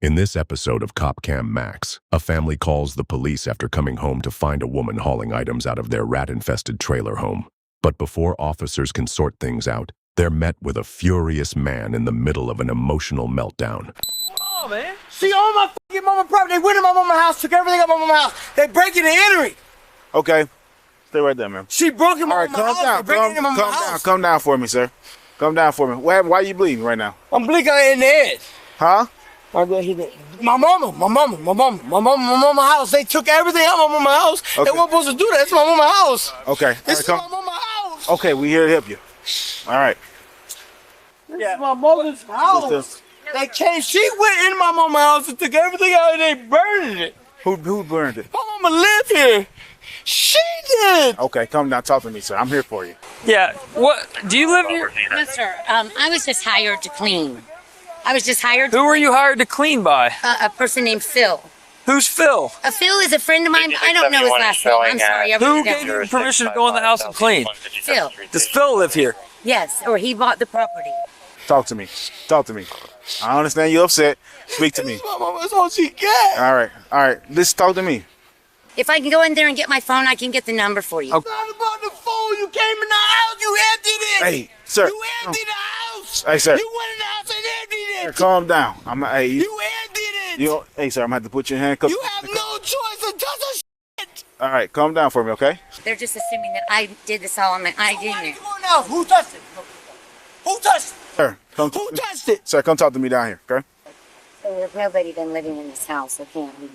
In this episode of Cop Cam Max, a family calls the police after coming home to find a woman hauling items out of their rat-infested trailer home. But before officers can sort things out, they're met with a furious man in the middle of an emotional meltdown. Oh, man. See, all my fucking mama property, they went in my mama's house, took everything out of my mama's house. They breaking and entering. Okay. Stay right there, man. She broke in my All right, mama's house. calm They breaking into my mama's down. house. Calm down for me, sir. Calm down for me. What happened? Why are you bleeding right now? I'm blinking in the head. Huh? My mama house. They took everything out of my mama's house. Okay. They weren't supposed to do that. It's my mama's house. Okay. This is All my right, mama's house. Okay, we here to help you. All right. This is my mother's house. They came. She went in my mama's house and took everything out and they burned it. Who burned it? My mama lived here. She did. Okay, come down. Talk to me, sir. I'm here for you. Yeah. What? Do you live here? No, sir. I was just hired to clean. I was just hired. Who were you hired to clean by? A person named Phil. Who's Phil? Phil is a friend of mine. I don't know his last name. I'm sorry. I Who really gave don't. you permission to go in the house and clean? Phil. Does Phil live here? Yes, or he bought the property. Talk to me. Talk to me. I understand you're upset. Speak to me. My mama's all she got. All right. All right. Let's talk to me. If I can go in there and get my phone, I can get the number for you. Okay. Not about the phone. You came in the house. You emptied it. Hey, sir. You emptied the house. Hey, sir. You went in the house and emptied it. Calm down. Hey, You emptied it. hey, sir. I'm gonna have to put your handcuffs. You have no choice to touch a shit. All right. Calm down for me, okay? They're just assuming that I did this all on my. I Why didn't. you going out? Who touched it? Who touched it? Sir, come. Who touched it? Sir, come talk to me down here, okay? So there's nobody been living in this house. I can't leave.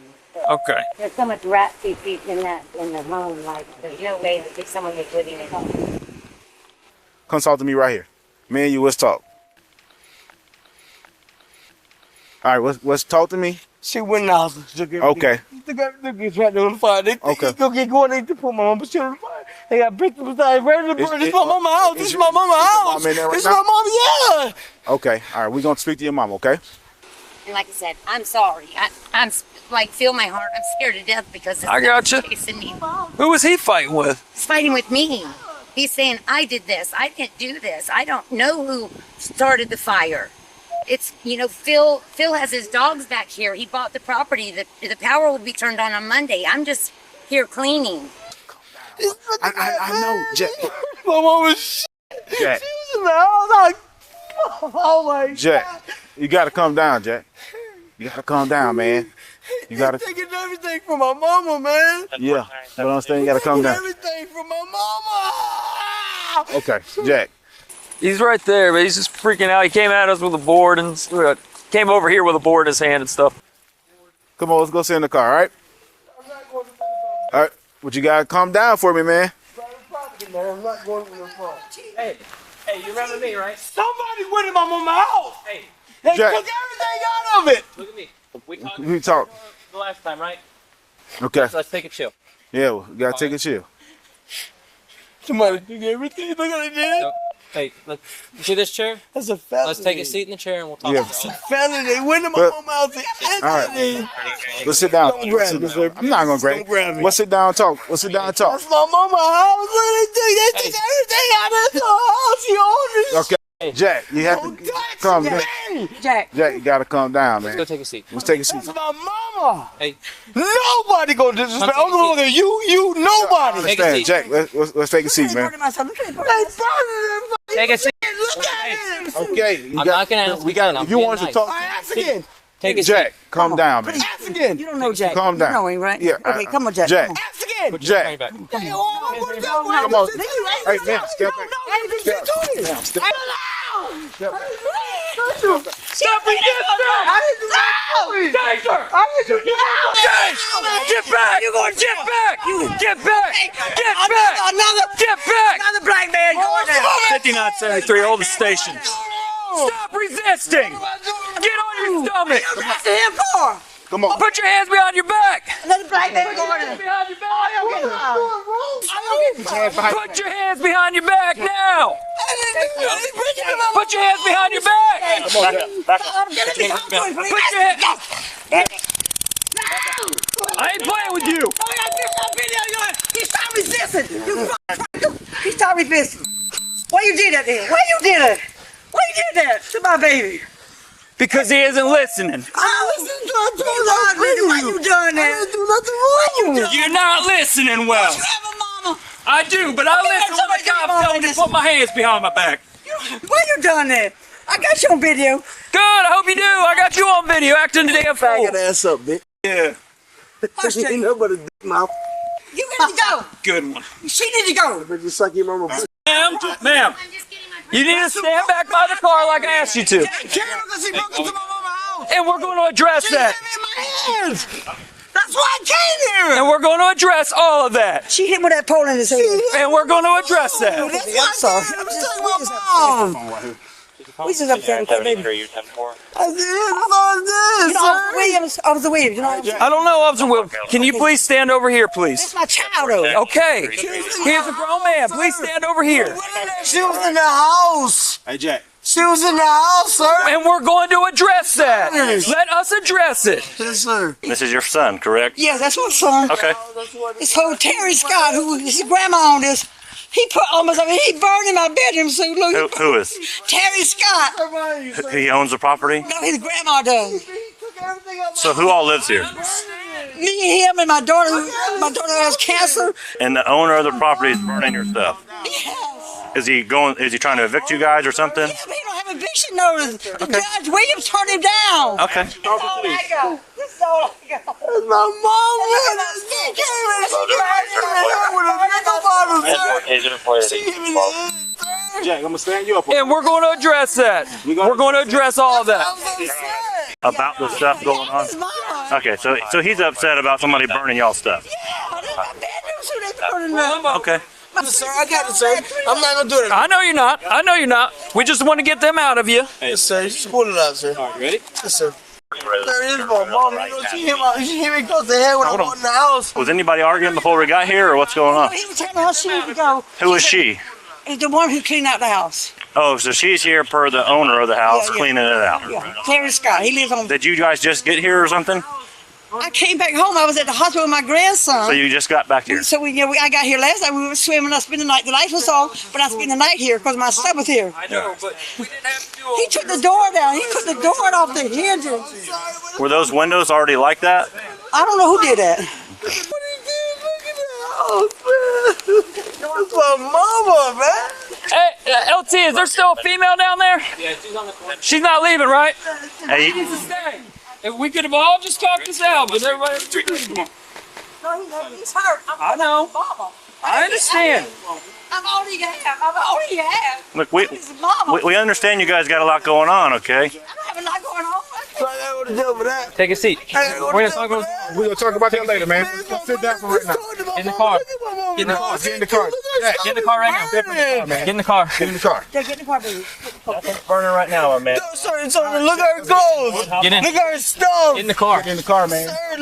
Okay. There's so much rat feces in the home. Like there's no way that someone was living in it. Come talk to me right here. Me and you, let's talk. All right, let's talk to me. She went in the house. Took everything. Okay. Took everything right on the fire. They Okay. go get going. They put my mama shit on the fire. They got bricked beside ready to burn. This is my mama house. This is my mama house. mom in there right This is now? my mama. Yeah. Okay. All right, we're gonna speak to your mom, okay? And like I said, I'm sorry. I'm like, feel my heart. I'm scared to death because this I gotcha. guy's chasing me. Who was he fighting with? He's fighting with me. He's saying, I did this. I didn't do this. I don't know who started the fire. It's, Phil has his dogs back here. He bought the property. The power will be turned on Monday. I'm just here cleaning. I know, Jack. My mama. Jack. She was in the house. Like, oh my Jack, God. you gotta calm down, Jack. You gotta calm down, man. You gotta. Taking everything from my mama, man. Yeah, but I'm saying you gotta calm down. Everything from my mama. Okay, Jack. He's right there, but he's just freaking out. He came at us with a board and came over here with a board in his hand and stuff. Come on, let's go sit in the car, all right? All right, but you gotta calm down for me, man. I'm not going to the phone. Hey, you remember me, right? Somebody went in my mama's house. Hey, They Jack. took everything out of it. look at me. We talked We talk. the last time, right? Okay. Let's take a chill. Yeah, we gotta take a chill. Somebody took everything. Look at it. Hey, you see this chair? That's a felony. Let's take a seat in the chair and we'll talk Yeah. about It's a it. felony. They went in my But- mama's house. They All right. emptied it. Let's sit down. Don't grab me, sir. I'm not gonna grab Don't grab me. Let's sit down and talk. Let's sit down and talk. That's my mama's house. Look, they took everything out of the house. She owned it. Okay. Jack, you have Don't to touch calm me. down. Jack. Jack, you gotta calm down, Let's man. go take a seat. Let's take a seat. That's my mama. Hey, Nobody gonna disrespect. Come I'm gonna look at you, nobody. Take a Understand, seat. Jack, let's take a seat, man. They burning take a seat. Look at it. Okay. You I'm not gonna ask we again, got. I'm If you being want us to nice. talk, I ask again. Take a seat. Jack, calm down, man. Ask again. You don't know Jack. Calm down. You know him, right? Yeah. Okay, come on, Jack. Jack. Come on. Ask again. Put your hand Jack. back. Hey, oh, I'm gonna do it. Come on. Listen, Hey, man, step back. Step Step back. Stop resisting! I didn't do that. Taser! I didn't do that. Get back! You're going to get back! Get back! Get back! Get back! Another black man going down. 5973, hold the station. Stop resisting! Get on your stomach! What's to him for? Come on. Put your hands behind your back! Another black man going down. Behind your back! Put Put your hands behind your back now! Put your hands behind your back! Put your hands... I ain't playing with you! He stopped resisting. He stopped resisting. Why you did that then? Why you did it? Why you did that to my baby? Because he isn't listening. I listen. Why you done that? I didn't do nothing wrong. You're not listening well. You have a mama. I do, but I listen when the cops tell me to put my hands behind my back. Why you done that? I got you on video. Good, I hope you do. I got you on video acting the damn fool. Faggot ass up, bitch. Yeah, Ain't nobody dick mouth. You need to go. good one. She need to go. But you suck your mama. Ma'am, you need to stand back by the car like I asked you to. Because he broke into my mama's house. And we're going to address She that. hit me in my hands. That's why I came here. And we're going to address all of that. She hit me with that pole in his head. And we're going to address that. That's why I came here. I'm just talking about mom. We just up there. Officer Williams, you know. I don't know, Officer Will. Can you please stand over here, please? That's my child, though. Okay. Here's a grown man. Please stand over here. She was in the house. Hey, Jack. She was in the house, sir. And we're going to address that. Let us address it. Yes, sir. This is your son, correct? Yes, that's my son. Okay. This whole Terry Scott, who his grandma on this, he put almost, he burned in my bedroom. So look, Who is? Terry Scott. He owns the property? No, his grandma does. So who all lives here? Me and him and my daughter. My daughter has cancer. And the owner of the property is burning your stuff. Yes. Is he trying to evict you guys or something? Yeah, but he don't have eviction notice. Judge Williams turned him down. Okay. This is all I got. This is all I got. That's my mom. She came in. She hit me in the head, sir. Jack, I'm gonna stand you up. And we're going to address that. We're going to address all of that. About the stuff going on? This is mine. Okay, so he's upset about somebody burning y'all stuff. Yeah, this is my bedroom, so they burning me. Okay. Sir, I got it, sir. I'm not gonna do it. I know you're not. I know you're not. We just want to get them out of you. Yes, sir. Just pull it out, sir. All right, ready? Yes, sir. Sir, this is my mom. You know, she hit me across the head when I walked in the house. Was anybody arguing before we got here, or what's going on? He was telling me how she needed to go. Who is she? It's the one who cleaned out the house. Oh, so she's here per the owner of the house, Yeah. cleaning it out. Yeah, Terry Scott. He lives on. Did you guys just get here or something? I came back home. I was at the hospital with my grandson. So you just got back here? So I got here last night. We were swimming. I spent the night. The lights was off, but I spent the night here because my son was here. I know, but we didn't have to do all He took the door down. He took the door off the hinges. Were those windows already like that? I don't know who did that. That's my mama, man. Hey, LT, is there still a female down there? Yeah, she's on the corner. She's not leaving, right? Hey, She needs to stay. If we could have all just talked this out, but everybody. No, he's hurt. I know. Mama. I understand. I'm all he have. I'm all he have. look, His mama. we understand you guys got a lot going on, okay? I don't have a lot going on. So I gotta go to jail for that. Take a seat. We're gonna talk about We're gonna talk about that later, man. Let's sit down for right now. in the car. Get in the car. Get in the car. Get in the car right now. Get in the car. Get in the car. Get in the car, baby. Burning right now, man. Sir, look at her clothes. Get in. Look at her stuff. Get in the car. Get in the car, man. Sir,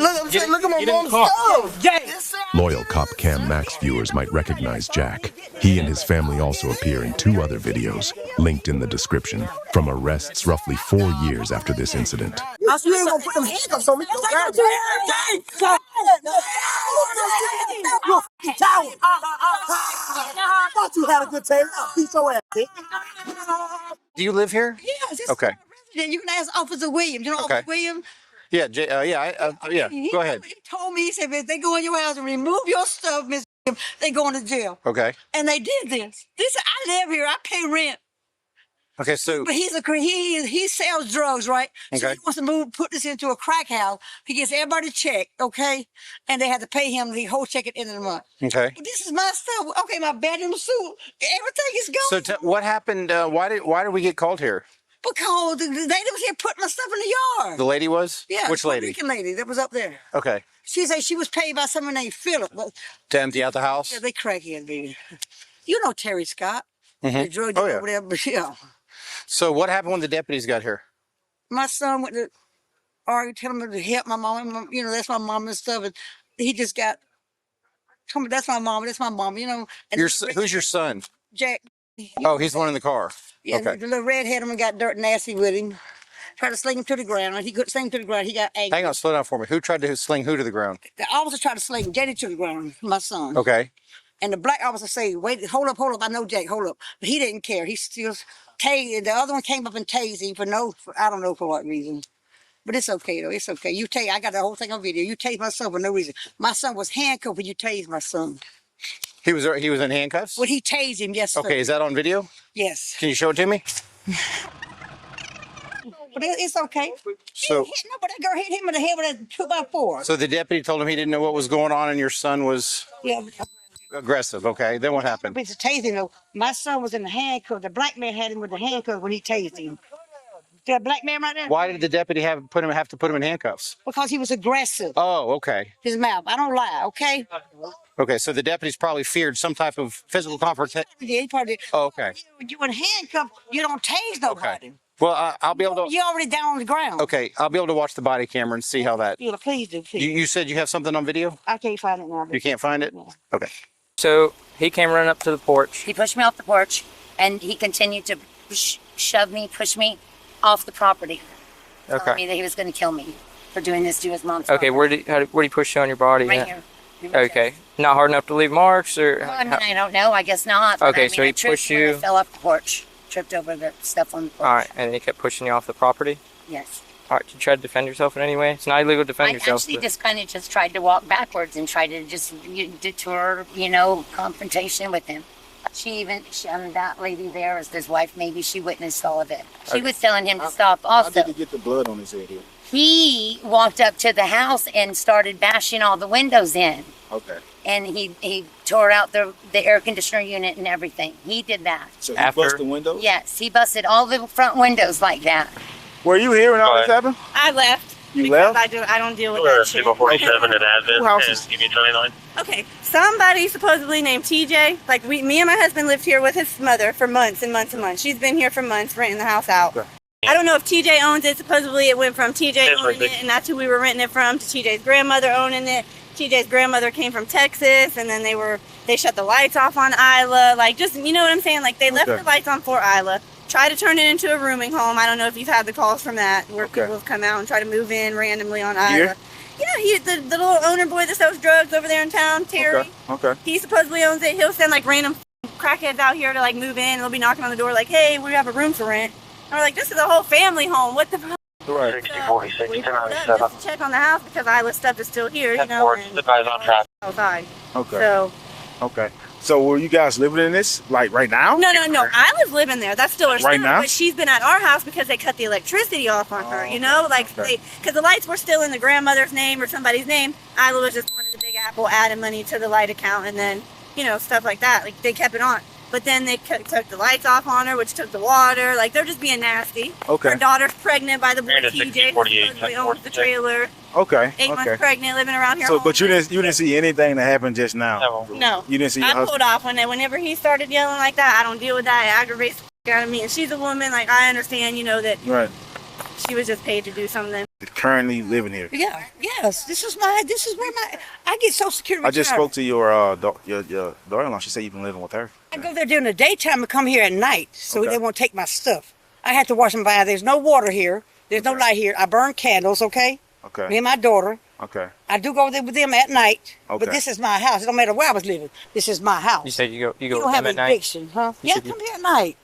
look at my get in the mom's car. stuff. Yes. Loyal Cop Cam Max viewers might recognize Jack. He and his family also appear in 2 other videos, linked in the description, from arrests roughly 4 years after this incident. I swear you ain't gonna put them handcuffs on me. I thought you had a good time. Beat your ass, bitch. Do you live here? Yes, this Okay. is my resident. You can ask Officer Williams. You know Okay. Officer Williams? Yeah, yeah. Go ahead. He told me, he said, if they go in your house and remove your stuff, Miss Williams, they going to jail. Okay. And they did this. I live here. I pay rent. Okay. So But he sells drugs, right? So Okay. he wants to put this into a crack house. He gets everybody checked, okay? And they have to pay him the whole check at the end of the month. okay. But this is my stuff. Okay, my bedroom suit, everything is So gone. what happened? Why did we get called here? Because the lady was here putting my stuff in the yard. The lady was? Yeah, Which Puerto lady? Rican lady that was up there. Okay. She said she was paid by someone named Philip. But To empty out the house? yeah, they crackhead, baby. You know Terry Scott. The drug Oh, dealer yeah. over there, but yeah. So what happened when the deputies got here? My son went to argue, telling me to help my mom. You know, that's my mom and stuff. And he just got, told me, that's my mom, you know. And Who's your son? Jack. Oh, he's the one in the car. Yeah, Okay. the little redhead one got dirt nasty with him. Tried to sling him to the ground. He couldn't sling him to the ground. He got angry. Hang on, slow down for me. Who tried to sling who to the ground? The officer tried to sling Jenny to the ground, my son. Okay. And the black officer said, wait, hold up, I know Jack, hold up. But he didn't care. He still tased. The other one came up and tased him I don't know for what reason. But it's okay though. It's okay. You I got the whole thing on video. You tased my son for no reason. My son was handcuffed when you tased my son. He was in handcuffs? When he tased him, yes, sir. Okay, is that on video? Yes. Can you show it to me? But it's okay. So, No, but that girl hit him in the head with a 2x4. so the deputy told him he didn't know what was going on and your son was Yeah. aggressive. Okay, then what happened? It's a tasing though. My son was in the handcuff. The black man had him with the handcuff when he tased him. That black man right there? Why did the deputy have to put him in handcuffs? Because he was aggressive. Oh, okay. His mouth. I don't lie, okay? Okay, so the deputies probably feared some type of physical confrontation. Yeah, he probably. Oh, okay. You in handcuffs, you don't tase nobody. Okay. Well, I'll be able to. You already down on the ground. Okay, I'll be able to watch the body camera and see how that. Yeah, please do. Please. You said you have something on video? I can't find it now. You can't find it? No. Okay. So he came running up to the porch. He pushed me off the porch, and he continued to shove me, push me off the property. Telling me that he was going to kill me for doing this to his mom's Okay, property. where did he push you on your body? Right here. Okay, not hard enough to leave marks, or? Well, I mean, I don't know. I guess not. but Okay, I mean, so he I tripped pushed when I you- fell off the porch. Tripped over the stuff on the porch. All right, and then he kept pushing you off the property. Yes. All right, did you try to defend yourself in any way? It's not illegal to defend I yourself. actually but- just kind of just tried to walk backwards and try to just detour, confrontation with him. That lady there is his wife. Maybe she witnessed all of it. She was telling him to stop How also. did he get the blood on his head here? He walked up to the house and started bashing all the windows in. Okay. And he tore out the air conditioner unit and everything. He did that. So he After- busted the window? Yes, he busted all the front windows like that. Were you here when all this happened? I left. You because left? I don't deal with We're that shit. 47 at Advent Who houses? and give me 29. Okay, somebody supposedly named TJ, like me and my husband lived here with his mother for months and months and months. She's been here for months renting the house out. Okay. I don't know if TJ owns it. Supposedly it went from TJ Yes, owning right. it, and that's who we were renting it from, to TJ's grandmother owning it. TJ's grandmother came from Texas, and then they shut the lights off on Isla. Like, just, you know what I'm saying? Like, they left Okay. the lights on for Isla. Try to turn it into a rooming home. I don't know if you've had the calls from that, where Okay. people have come out and try to move in randomly on Isla. Here? Yeah, the little owner boy that sells drugs over there in town, Terry. Okay. He supposedly owns it. He'll send like random crackheads out here to like move in. And they'll be knocking on the door like, "Hey, we have a room for rent." And we're like, "This is a whole family home. What the fuck?" Right. 6046 We pulled up just to check on the house because Isla's stuff is still here, you know, and Advise on traffic. outside. Okay. So Okay. So were you guys living in this like right now? no, Isla's living there. That's still her Right stuff, now? but she's been at our house because they cut the electricity off on her. You know, like okay. because the lights were still in the grandmother's name or somebody's name. Isla was just going to the Big Apple, adding money to the light account, and then stuff like that. Like they kept it on. But then they took the lights off on her, which took the water. Like, they're just being nasty. Okay. Her daughter's pregnant by the boy Married at TJ, 6048, who supposedly owns the trailer. Okay. 8 months Okay. pregnant, living around here. So, but you homeless. didn't see anything that happened just now. No. You didn't see your I husband. pulled off whenever he started yelling like that. I don't deal with that. It aggravates the out of me. And she's a woman. Like, I understand, that Right. she was just paid to do something. Currently living here. Yeah, yes. This is where I get Social Security. I just retired. spoke to your daughter-in-law. She said you've been living with her. I go there during the daytime and come here at night, so Okay. they won't take my stuff. I have to wash them by. There's no water here. There's no light here. I burn candles, okay? Me Okay. and my daughter. Okay. I do go there with them at night, Okay. but this is my house. It don't matter where I was living. This is my house. You said you go You with don't have them at night. eviction, huh? You Yeah, said you- come here at night.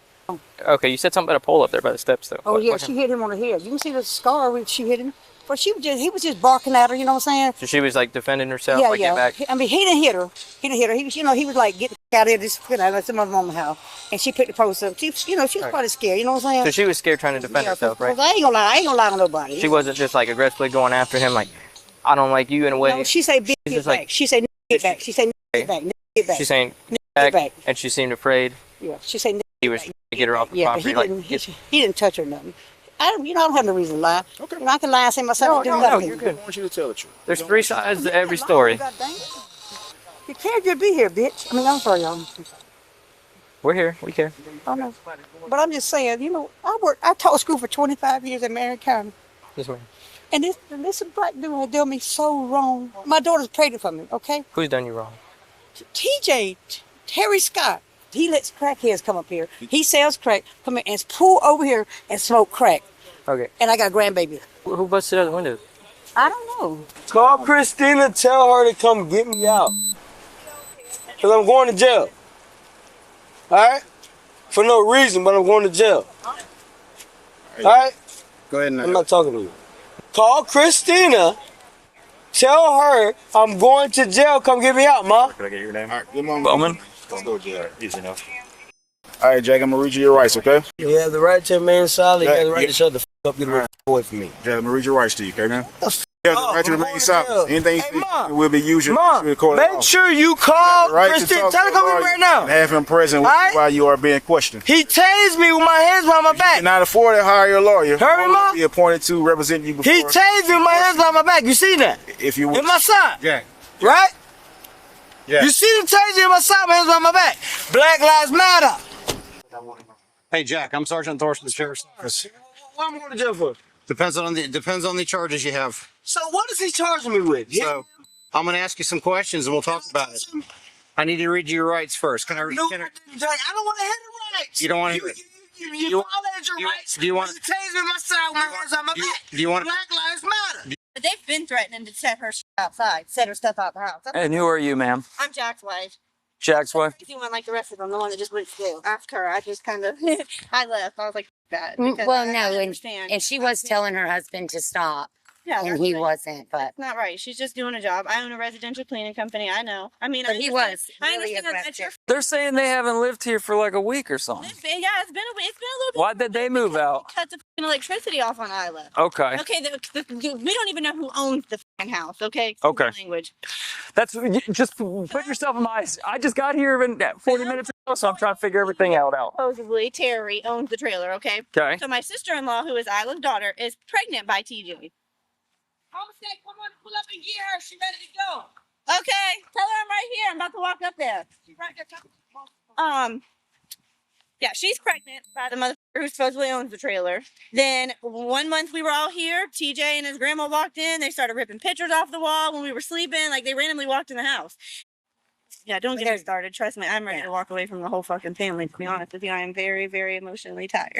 Okay, you said something about a pole up there by the steps though. Oh What- yeah, what she happened? hit him on the head. You can see the scar when she hit him. But he was just barking at her. You know what I'm saying? So she was like defending herself, Yeah, like yeah. get back. I mean, he didn't hit her. He didn't hit her. He was, he was like, get the f- out of here. This is out of some other mama's house. And she picked the post up. She was Right. probably scared. You know what I'm saying? So she was scared trying to defend herself, right? I ain't gonna lie on nobody. She wasn't just like aggressively going after him, like I don't like you in a way. No, she say, bitch, She's get just like- back. She say, get back. She say, get back. Get back. She's saying Get back, back. and she seemed afraid. Yeah, she say, He was trying to get her off the yeah, but property. he Like, didn't. get- He didn't touch her nothing. I don't have no reason to lie. Okay. I can lie and say myself. No, nothing. you're good. I want you to tell the truth. There's three sides to every story. God dang it. You can't just be here, bitch. I mean, I'm sorry, y'all. We're here. We care. I know. But I'm just saying, I taught school for 25 years in Marion County. This way. And this black dude had done me so wrong. My daughter's pregnant for me, okay? Who's done you wrong? TJ, Terry Scott, he lets crackheads come up here. He sells crack, come here and pull over here and smoke crack. Okay. And I got a grandbaby. Who busted out the window? I don't know. Call Christina, tell her to come get me out. Because I'm going to jail. Alright? For no reason, but I'm going to jail. Alright? Go ahead and I'm not talking to you. Call Christina. Tell her I'm going to jail. Come get me out, Ma. Can I get your name? All right, good morning. Bowman. Let's go jail. Easy enough. All right, Jack, I'm gonna read you your rights, okay? You have the right to remain silent. You have the right Yeah. to shut the up. Get away from me. Jack, I'm gonna read your rights to you, okay, man? You have the right to I'm remain going to silent. jail. Anything you Hey, say Mom. will be used. Mom, make sure you call Christina. Tell her to come in right now. Have him present All right? while you are being questioned. He tased me with my hands behind my You back. cannot afford to hire a lawyer. Hurry, or Ma. be appointed to represent you before. He tased me with my hands behind my back. You see that? If you In my side. Jack. Right? Yeah. You see the taser in my side, my hands behind my back. Black Lives Matter. Hey, Jack, I'm Sergeant Thorson, the Sheriff's Office. What am I going to jail for? Depends on the charges you have. So what is he charging me with? So I'm going to ask you some questions and we'll talk about it. I need to read you your rights first. Can I read? No, I don't want to hear the rights. You don't want to. You You- violated your you- rights. do you want- You tased me in my side with my hands on my back. Do you want? Black Lives Matter. But they've been threatening to set her outside, set her stuff out the house. And who are you, ma'am? I'm Jack's wife. Jack's wife? Crazy one like the rest of them, the one that just went to jail. After her, I just kind of, I left. I was like, that. because Well, I no, and understand. she was telling her husband to stop, Yeah, and that's he right. wasn't. But That's not right. She's just doing a job. I own a residential cleaning company. I know. I mean, But I he understand- was I really understand that's aggressive. They're saying they haven't lived here for like a week or something. yeah, it's been a little bit. Why did they move out? Cut the fucking electricity off on I left. Okay. Okay, we don't even know who owns the fucking house. Okay. Okay. Excuse my language. That's just put yourself in my. I just got here in 40 minutes ago, so I'm trying to figure everything out. Supposedly, Terry owns the trailer. Okay. Okay. So my sister-in-law, who is Isla's daughter, is pregnant by TJ. Homestead, come on, pull up and get her. She ready to go. Okay, tell her I'm right here. I'm about to walk up there. Yeah, she's pregnant by the motherfucker who supposedly owns the trailer. Then 1 month we were all here. TJ and his grandma walked in. They started ripping pictures off the wall when we were sleeping. Like they randomly walked in the house. Yeah, don't get me started. Trust me, I'm ready to walk away from the whole fucking family. To be honest with you, I am very, very emotionally tired.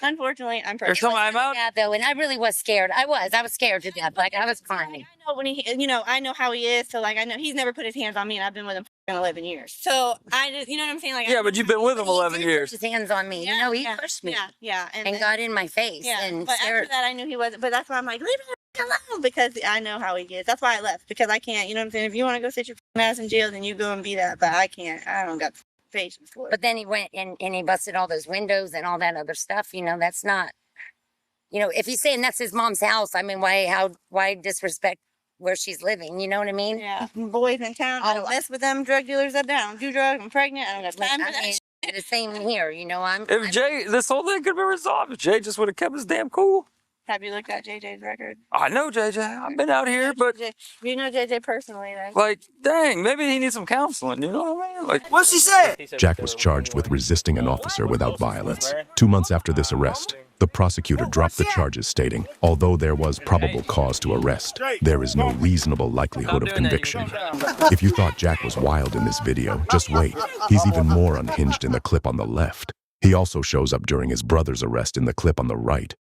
Unfortunately, I'm pregnant. There's something I'm out. yeah, though, and I really was scared. I was scared to death. Like I was Like, crying. I know when he, I know how he is. So like, I know he's never put his hands on me, and I've been with him for 11 years. So I just, you know what I'm saying? Like, Yeah, but you've been with him 11 He put years. his hands on me. You know, he yeah, pushed me Yeah, and got in my face Yeah, and but after scared. that, I knew he wasn't. But that's why I'm like, leave him alone because I know how he is. That's why I left because I can't. You know what I'm saying? If you want to go sit your ass in jail, then you go and be that. But I can't. I don't got patience for it. But then he went and he busted all those windows and all that other stuff. You know, that's not. You know, if he's saying that's his mom's house, I mean, why disrespect where she's living? You know what I mean? Yeah, boys in town. I don't mess with them. Drug dealers up there. I don't do drugs. I'm pregnant. I don't have time for that. Shit. The same here. You know, If Jay, this whole thing could be resolved if Jay just would have kept his damn cool. Have you looked at JJ's record? I know JJ. I've been out here, but You know JJ personally, then. like, dang, maybe he needs some counseling. You know what I mean? Like, What she said? Jack was charged with resisting an officer without violence. 2 months after this arrest, the prosecutor dropped the charges stating, although there was probable cause to arrest, there is no reasonable likelihood of conviction. If you thought Jack was wild in this video, just wait. He's even more unhinged in the clip on the left. He also shows up during his brother's arrest in the clip on the right.